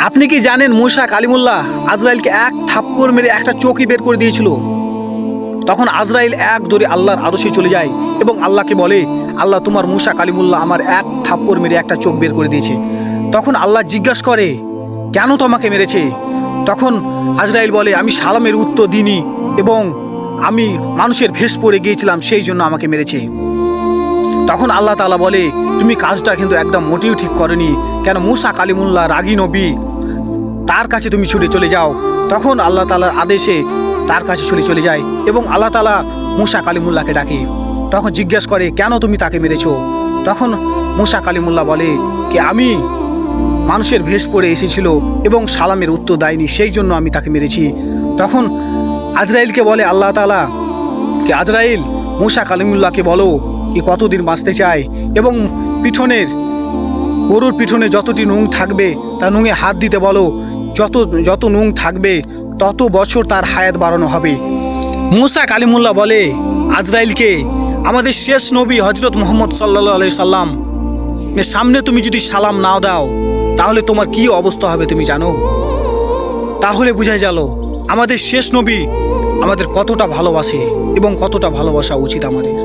আপনি কি জানেন মূসা কালিমুল্লাহ আজরাইলকে এক থাপ্পড় মেরে একটা চোখই বের করে দিয়েছিল। তখন আজরাইল এক দৌড়ে আল্লাহর আরশে চলে যায় এবং আল্লাহকে বলে, আল্লাহ তোমার মূসা কালিমুল্লাহ আমার এক থাপ্পড় মেরে একটা চোখ বের করে দিয়েছে। তখন আল্লাহ জিজ্ঞাসা করে, কেন তোমাকে মেরেছে? তখন আজরাইল বলে, আমি সালামের উত্তর দিইনি এবং আমি মানুষের ভেষ পড়ে গিয়েছিলাম, সেই জন্য আমাকে মেরেছে। তখন আল্লাহ তাআলা বলে, তুমি কাজটা কিন্তু একদম মোটেও ঠিক করনি। কেন মূসা কালিমুল্লাহ রাগী নবী, তার কাছে তুমি ছুটে চলে যাও। তখন আল্লাহ তাআলার আদেশে তার কাছে চলে যায় এবং আল্লাহ তাআলা মূসা কালিমুল্লাহকে ডাকে। তখন জিজ্ঞাসা করে, কেন তুমি তাকে মেরেছো? তখন মূসা কালিমুল্লাহ বলে কি, আমি মানুষের ভেষ পড়ে এসেছিল এবং সালামের উত্তর দেয়নি, সেই জন্য আমি তাকে মেরেছি। তখন আজরাইলকে বলে আল্লাহ তাআলা কি, আজরাইল মূসা কালিমুল্লাহকে বলো কি কতদিন বাঁচতে চায় এবং গরুর পিঠনে যতটি নুং থাকবে তা নুঙে হাত দিতে বলো। যত নুং থাকবে তত বছর তার হায়াত বাড়ানো হবে। মূসা কালিমুল্লাহ বলে আজরাইলকে, আমাদের শেষ নবী হযরত মুহাম্মদ সাল্লাল্লাহু আলাইহি সাল্লাম এর সামনে তুমি যদি সালাম নাও দাও তাহলে তোমার কি অবস্থা হবে তুমি জানো? তাহলে বুঝাই গেল আমাদের শেষ নবী আমাদের কতটা ভালোবাসে এবং কতটা ভালোবাসা উচিত আমাদের।